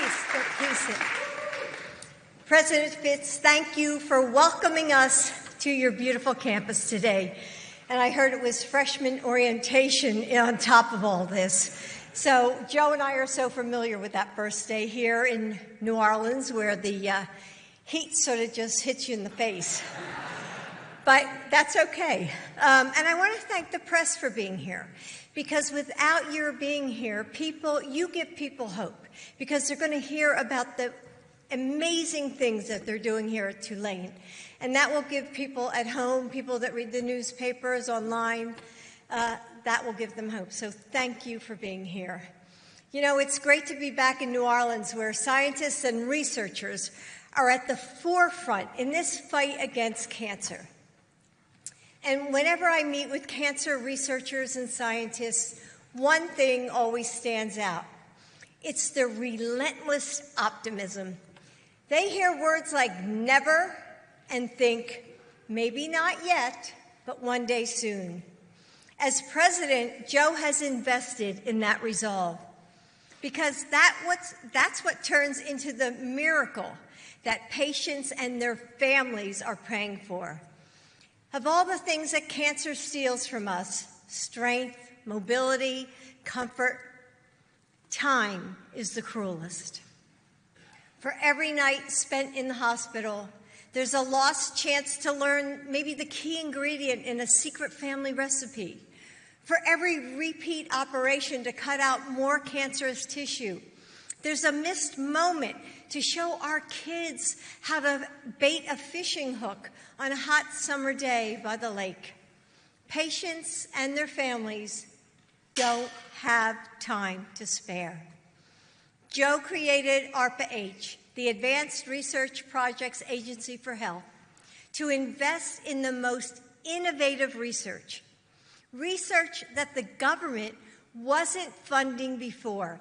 Please sit. President Fitz, thank you for welcoming us to your beautiful campus today. And I heard it was freshman orientation on top of all this. So Joe and I are so familiar with that first day here in New Orleans where the heat sort of just hits you in the face. But that's okay. And I want to thank the press for being here. Because without your being here, you give people hope. Because they're going to hear about the amazing things that they're doing here at Tulane. And that will give people at home, people that read the newspapers online, that will give them hope. So thank you for being here. You know, it's great to be back in New Orleans where scientists and researchers are at the forefront in this fight against cancer. And whenever I meet with cancer researchers and scientists, one thing always stands out. It's their relentless optimism. They hear words like never and think, maybe not yet, but one day soon. As president, Joe has invested in that resolve because that's what turns into the miracle that patients and their families are praying for. Of all the things that cancer steals from us, strength, mobility, comfort, time is the cruelest. For every night spent in the hospital, there's a lost chance to learn maybe the key ingredient in a secret family recipe. For every repeat operation to cut out more cancerous tissue, there's a missed moment to show our kids how to bait a fishing hook on a hot summer day by the lake. Patients and their families don't have time to spare. Joe created ARPA-H, the Advanced Research Projects Agency for Health, to invest in the most innovative research that the government wasn't funding before.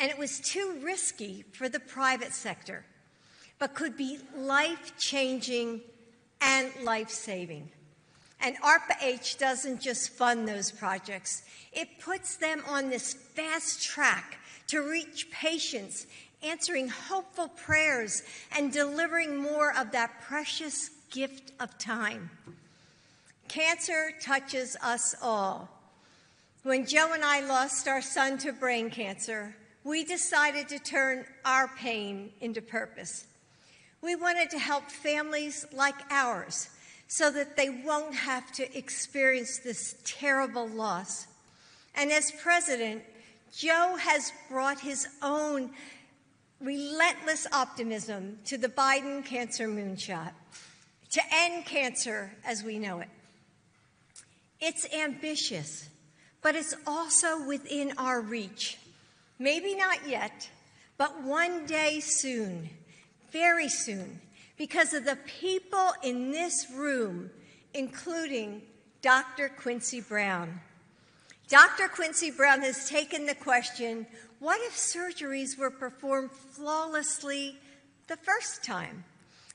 And it was too risky for the private sector, but could be life-changing and life-saving. And ARPA-H doesn't just fund those projects. It puts them on this fast track to reach patients, answering hopeful prayers and delivering more of that precious gift of time. Cancer touches us all. When Joe and I lost our son to brain cancer, we decided to turn our pain into purpose. We wanted to help families like ours so that they won't have to experience this terrible loss. And as president, Joe has brought his own relentless optimism to the Biden cancer moonshot, to end cancer as we know it. It's ambitious, but it's also within our reach. Maybe not yet, but one day soon, very soon, because of the people in this room, including Dr. Quincy Brown. Dr. Quincy Brown has taken the question, what if surgeries were performed flawlessly the first time?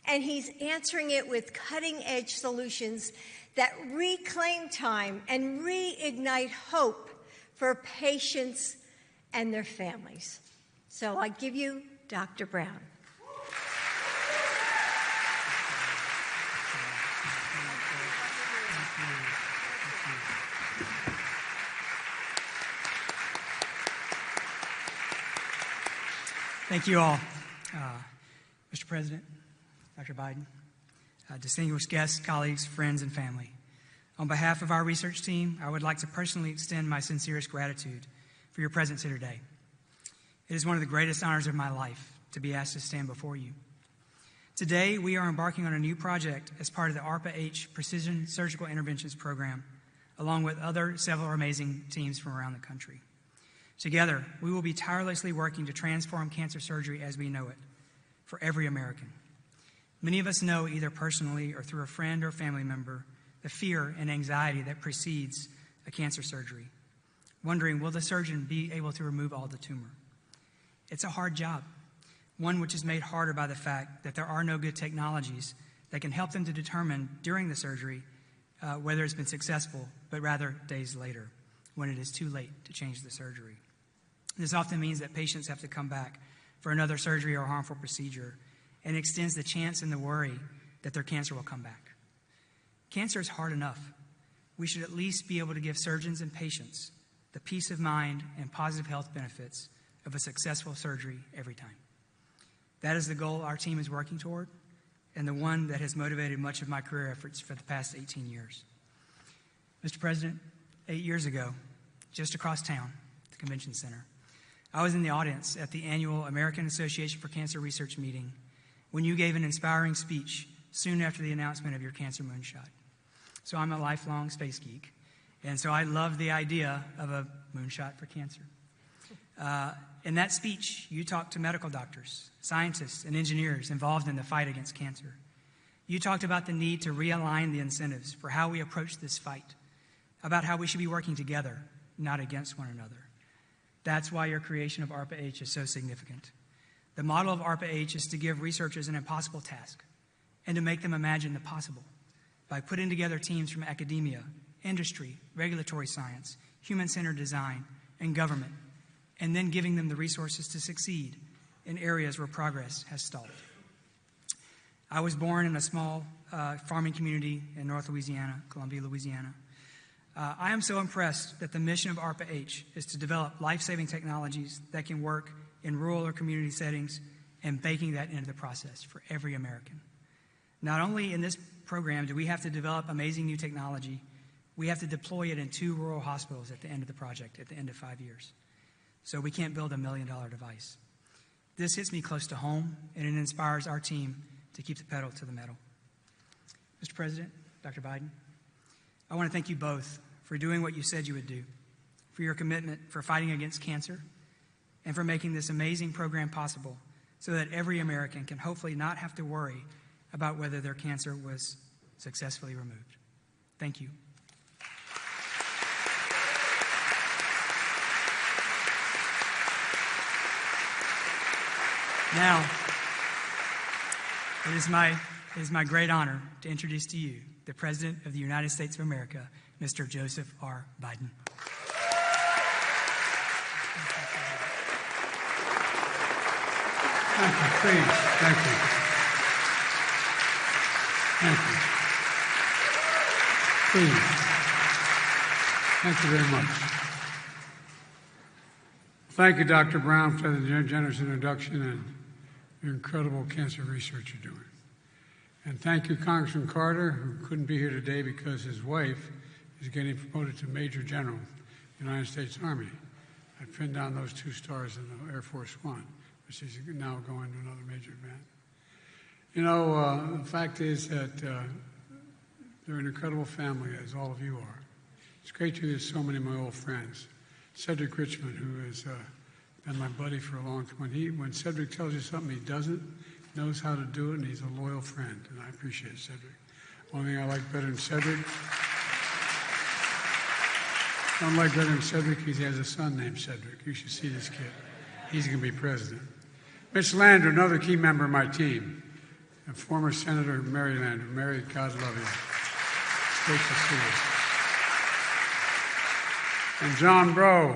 And he's answering it with cutting-edge solutions that reclaim time and reignite hope for patients and their families. So I give you Dr. Brown. Thank you all, Mr. President, Dr. Biden, distinguished guests, colleagues, friends, and family. On behalf of our research team, I would like to personally extend my sincerest gratitude for your presence here today. It is one of the greatest honors of my life to be asked to stand before you. Today, we are embarking on a new project as part of the ARPA-H Precision Surgical Interventions Program, along with several amazing teams from around the country. Together, we will be tirelessly working to transform cancer surgery as we know it for every American. Many of us know, either personally or through a friend or family member, the fear and anxiety that precedes a cancer surgery, wondering, will the surgeon be able to remove all the tumor? It's a hard job, one which is made harder by the fact that there are no good technologies that can help them to determine during the surgery whether it's been successful, but rather days later, when it is too late to change the surgery. This often means that patients have to come back for another surgery or harmful procedure and extends the chance and the worry that their cancer will come back. Cancer is hard enough. We should at least be able to give surgeons and patients the peace of mind and positive health benefits of a successful surgery every time. That is the goal our team is working toward, and the one that has motivated much of my career efforts for the past 18 years. Mr. President, 8 years ago, just across town, the convention center, I was in the audience at the annual American Association for Cancer Research meeting when you gave an inspiring speech soon after the announcement of your cancer moonshot. So I'm a lifelong space geek, and so I love the idea of a moonshot for cancer. In that speech, you talked to medical doctors, scientists, and engineers involved in the fight against cancer. You talked about the need to realign the incentives for how we approach this fight, about how we should be working together, not against one another. That's why your creation of ARPA-H is so significant. The model of ARPA-H is to give researchers an impossible task and to make them imagine the possible by putting together teams from academia, industry, regulatory science, human-centered design, and government, and then giving them the resources to succeed in areas where progress has stalled. I was born in a small farming community in North Louisiana, Columbia, Louisiana. I am so impressed that the mission of ARPA-H is to develop life-saving technologies that can work in rural or community settings and baking that into the process for every American. Not only in this program do we have to develop amazing new technology, we have to deploy it in 2 rural hospitals at the end of the project, at the end of 5 years. So we can't build a $1 million device. This hits me close to home, and it inspires our team to keep the pedal to the metal. Mr. President, Dr. Biden, I want to thank you both for doing what you said you would do, for your commitment for fighting against cancer, and for making this amazing program possible so that every American can hopefully not have to worry about whether their cancer was successfully removed. Thank you. Now, it is my great honor to introduce to you the President of the United States of America, Mr. Joseph R. Biden. Thank you, please. Thank you. Thank you. Please. Thank you very much. Thank you, Dr. Brown, for the generous introduction and your incredible cancer research you're doing. And thank you, Congressman Carter, who couldn't be here today because his wife is getting promoted to Major General in the United States Army. I pinned down those 2 stars in the Air Force One, but she's now going to another major event. You know, the fact is that they're an incredible family, as all of you are. It's great to hear so many of my old friends. Cedric Richmond, who has been my buddy for a long time. When Cedric tells you something he doesn't, knows how to do it, and he's a loyal friend, and I appreciate Cedric. One thing I like better than Cedric, he has a son named Cedric. You should see this kid. He's going to be president. Mitch Landrieu, another key member of my team, and former Senator Mary Landrieu. Mary, God love you. It's great to see you. And John Breaux,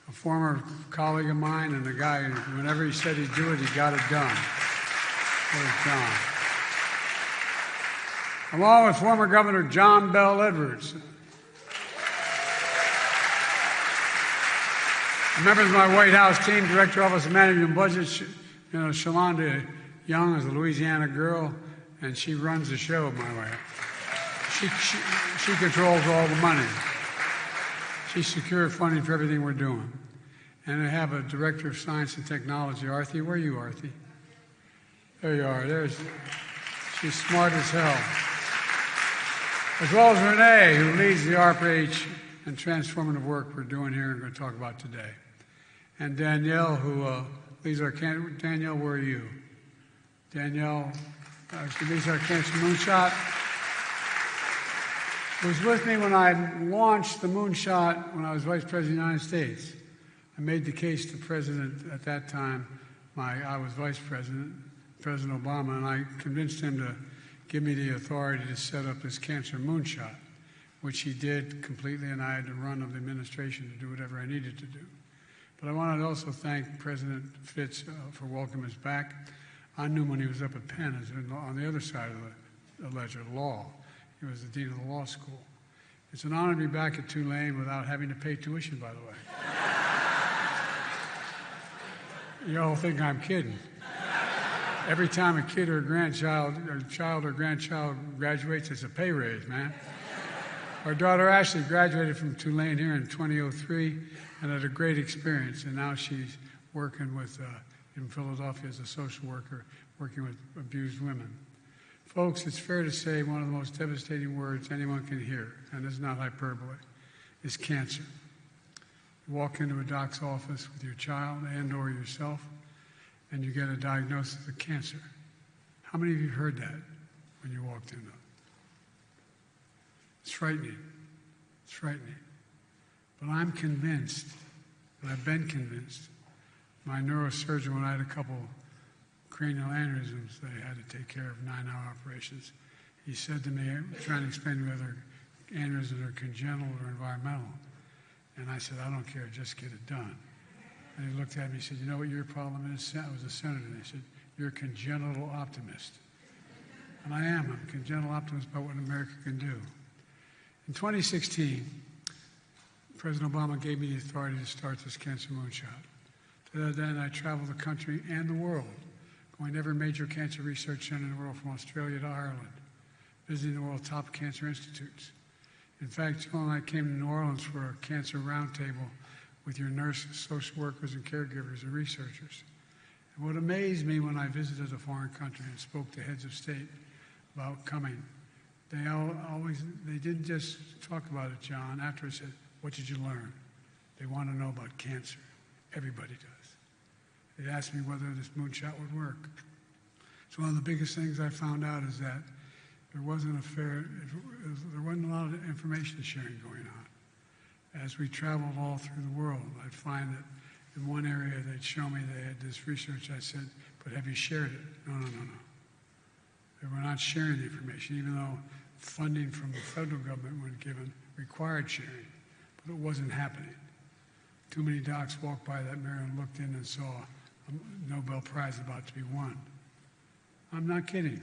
a former colleague of mine and a guy who, whenever he said he'd do it, he got it done. There's John. Along with former Governor John Bell Edwards. Members of my White House team, Director, Office of Management and Budget, Shalonda Young is a Louisiana girl, and she runs the show, my way. She controls all the money. She secured funding for everything we're doing. And I have a Director of Science and Technology, Arthi. Where are you, Arthi? There you are. She's smart as hell. As well as Renee, who leads the ARPA-H and transformative work we're doing here and going to talk about today. And Danielle, who leads our cancer. Danielle, where are you? Danielle, she leads our cancer moonshot. Was with me when I launched the moonshot when I was Vice President of the United States. I made the case to President at that time. I was Vice President, President Obama, and I convinced him to give me the authority to set up this cancer moonshot, which he did completely, and I had the run of the administration to do whatever I needed to do. But I want to also thank President Fitz for welcoming us back. I knew him when he was up at Penn, as on the other side of the ledger, law. He was the dean of the law school. It's an honor to be back at Tulane without having to pay tuition, by the way. You all think I'm kidding. Every time a kid or a child or grandchild graduates, it's a pay raise, man. Our daughter Ashley graduated from Tulane here in 2003 and had a great experience, and now she's working in Philadelphia as a social worker, working with abused women. Folks, it's fair to say one of the most devastating words anyone can hear, and it's not hyperbole, is cancer. You walk into a doc's office with your child and or yourself, and you get a diagnosis of cancer. How many of you heard that when you walked in? It's frightening. It's frightening. But I'm convinced, and I've been convinced, my neurosurgeon, when I had a couple cranial aneurysms that I had to take care of, 9-hour operations, he said to me, trying to explain to me whether aneurysms are congenital or environmental. And I said, I don't care, just get it done. And he looked at me and said, you know what your problem is? I was a senator. And he said, you're a congenital optimist. And I am. I'm a congenital optimist about what America can do. In 2016, President Obama gave me the authority to start this cancer moonshot. To that end, I traveled the country and the world, going to every major cancer research center in the world, from Australia to Ireland, visiting the world's top cancer institutes. In fact, Jill and I came to New Orleans for a cancer roundtable with your nurses, social workers, and caregivers and researchers. And what amazed me when I visited a foreign country and spoke to heads of state about coming, they didn't just talk about it, John. After I said, what did you learn? They want to know about cancer. Everybody does. They asked me whether this moonshot would work. So one of the biggest things I found out is that there wasn't a lot of information sharing going on. As we traveled all through the world, I'd find that in one area they'd show me they had this research. I said, but have you shared it? No. They were not sharing the information, even though funding from the federal government when given required sharing, but it wasn't happening. Too many docs walked by that mirror and looked in and saw a Nobel Prize about to be won. I'm not kidding.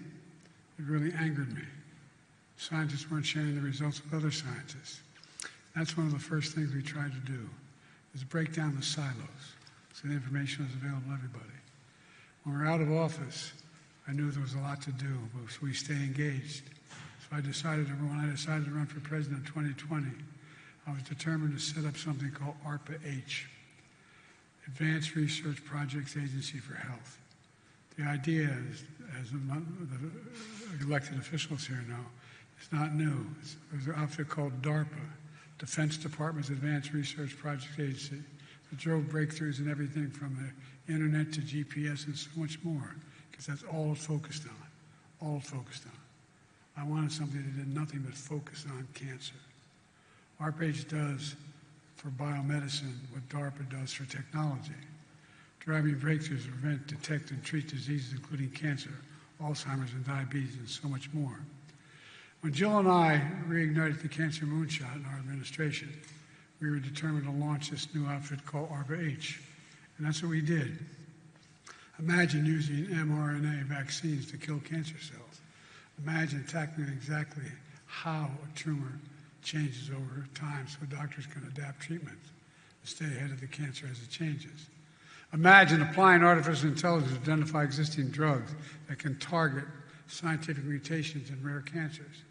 It really angered me. Scientists weren't sharing the results with other scientists. That's one of the first things we tried to do, is break down the silos so the information was available to everybody. When we were out of office, I knew there was a lot to do, but so we stay engaged. So when I decided to run for president in 2020, I was determined to set up something called ARPA-H, Advanced Research Projects Agency for Health. The idea is, as the elected officials here know, it's not new. There's an outfit called DARPA, Defense Department's Advanced Research Projects Agency, that drove breakthroughs in everything from the internet to GPS and so much more, because that's all it focused on, I wanted something that did nothing but focus on cancer. ARPA-H does for biomedicine what DARPA does for technology, driving breakthroughs to prevent, detect, and treat diseases including cancer, Alzheimer's, and diabetes, and so much more. When Jill and I reignited the Cancer Moonshot in our administration, we were determined to launch this new outfit called ARPA-H, and that's what we did. Imagine using mRNA vaccines to kill cancer cells. Imagine tackling exactly how a tumor changes over time so doctors can adapt treatments to stay ahead of the cancer as it changes. Imagine applying artificial intelligence to identify existing drugs that can target scientific mutations in rare cancers.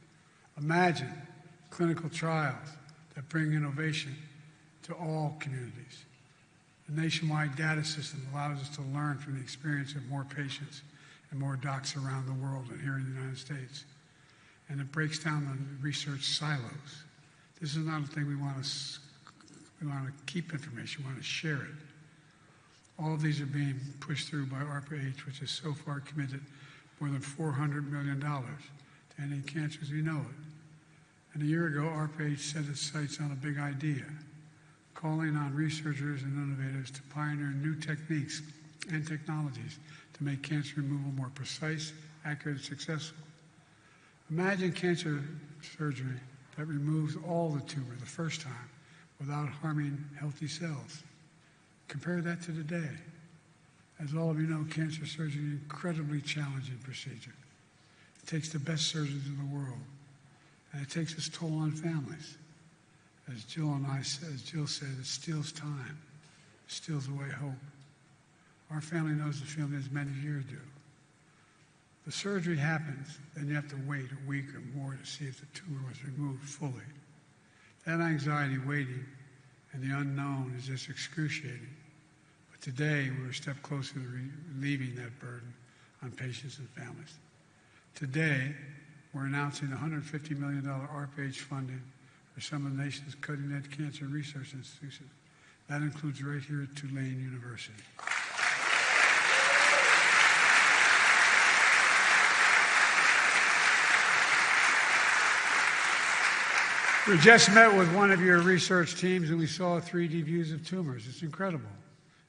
Imagine clinical trials that bring innovation to all communities. The nationwide data system allows us to learn from the experience of more patients and more docs around the world and here in the United States. And it breaks down the research silos. This is not a thing we want to keep information, we want to share it. All of these are being pushed through by ARPA-H, which has so far committed more than $400 million to ending cancer as we know it. And a year ago, ARPA-H set its sights on a big idea, calling on researchers and innovators to pioneer new techniques and technologies to make cancer removal more precise, accurate, and successful. Imagine cancer surgery that removes all the tumor the first time without harming healthy cells. Compare that to today. As all of you know, cancer surgery is an incredibly challenging procedure. It takes the best surgeons in the world, and it takes its toll on families. As Jill said, it steals time, it steals away hope. Our family knows the feeling as many of you do. The surgery happens, then you have to wait a week or more to see if the tumor was removed fully. That anxiety waiting and the unknown is just excruciating. But today, we're a step closer to relieving that burden on patients and families. Today, we're announcing $150 million ARPA-H funding for some of the nation's cutting-edge cancer research institutions. That includes right here at Tulane University. We just met with one of your research teams and we saw 3D views of tumors. It's incredible.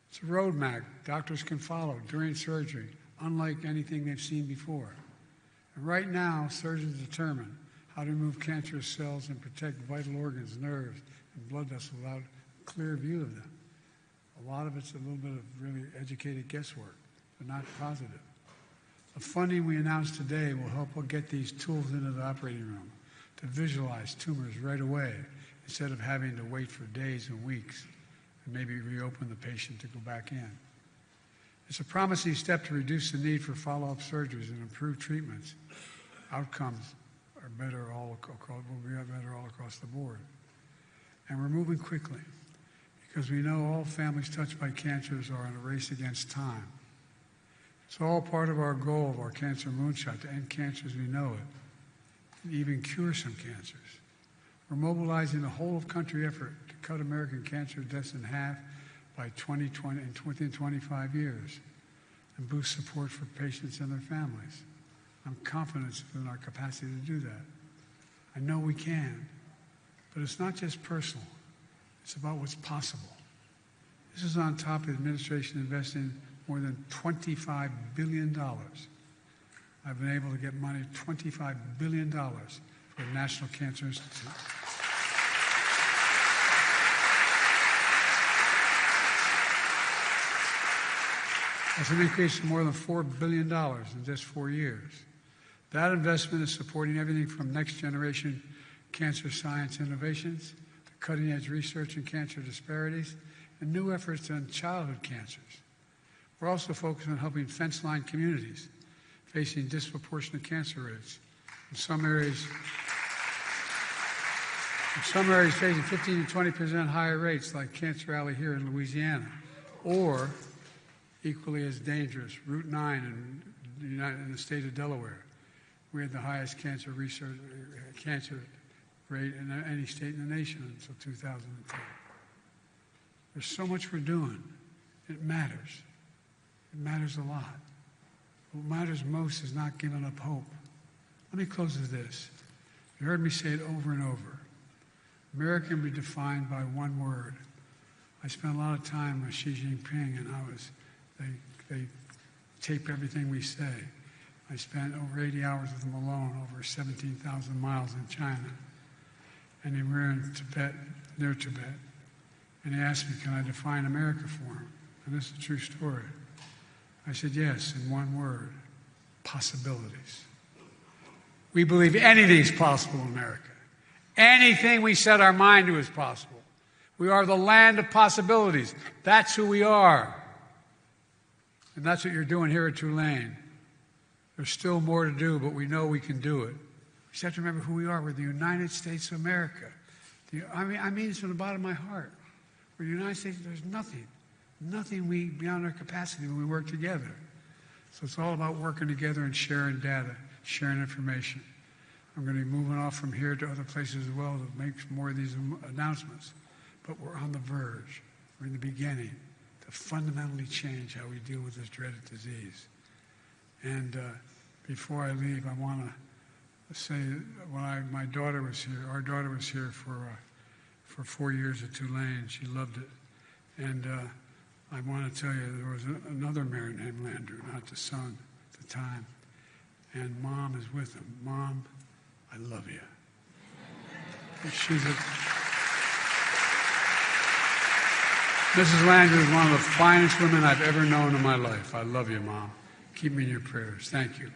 It's a roadmap doctors can follow during surgery, unlike anything they've seen before. And right now, surgeons determine how to remove cancerous cells and protect vital organs, nerves, and blood vessels without a clear view of them. A lot of it's a little bit of really educated guesswork, but not positive. The funding we announced today will help get these tools into the operating room to visualize tumors right away instead of having to wait for days and weeks and maybe reopen the patient to go back in. It's a promising step to reduce the need for follow-up surgeries and improve treatments. Outcomes are better will be better all across the board. And we're moving quickly because we know all families touched by cancers are in a race against time. It's all part of our goal of our cancer moonshot to end cancer as we know it and even cure some cancers. We're mobilizing a whole-of-country effort to cut American cancer deaths in half by 2020 and within 25 years and boost support for patients and their families. I'm confident in our capacity to do that. I know we can, but it's not just personal. It's about what's possible. This is on top of the administration investing more than $25 billion. I've been able to get money, $25 billion for the National Cancer Institute. That's an increase of more than $4 billion in just 4 years. That investment is supporting everything from next-generation cancer science innovations to cutting-edge research in cancer disparities and new efforts on childhood cancers. We're also focused on helping fence-line communities facing disproportionate cancer rates. In some areas facing 15 to 20% higher rates, like Cancer Alley here in Louisiana, or equally as dangerous, Route 9 in the state of Delaware. We had the highest cancer rate in any state in the nation until 2010. There's so much we're doing. It matters. It matters a lot. What matters most is not giving up hope. Let me close with this. You heard me say it over and over. America can be defined by one word. I spent a lot of time with Xi Jinping, and they tape everything we say. I spent over 80 hours with him alone, over 17,000 miles in China. And we were in Tibet, near Tibet. And he asked me, can I define America for him? And this is a true story. I said, yes, in one word, possibilities. We believe anything's possible in America. Anything we set our mind to is possible. We are the land of possibilities. That's who we are. And that's what you're doing here at Tulane. There's still more to do, but we know we can do it. We just have to remember who we are. We're the United States of America. I mean this from the bottom of my heart. We're the United States. There's nothing beyond our capacity when we work together. So it's all about working together and sharing data, sharing information. I'm going to be moving off from here to other places as well to make more of these announcements. But we're on the verge. We're in the beginning to fundamentally change how we deal with this dreaded disease. And before I leave, I want to say when my daughter was here, our daughter was here for 4 years at Tulane. She loved it. And I want to tell you there was another mayor named Landrew, not the son at the time. And Mom is with him. Mom, I love you. Mrs. Landry is one of the finest women I've ever known in my life. I love you, Mom. Keep me in your prayers. Thank you.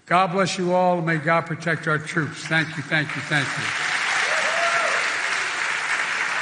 God bless you all, and may God protect our troops. Thank you, thank you, thank you.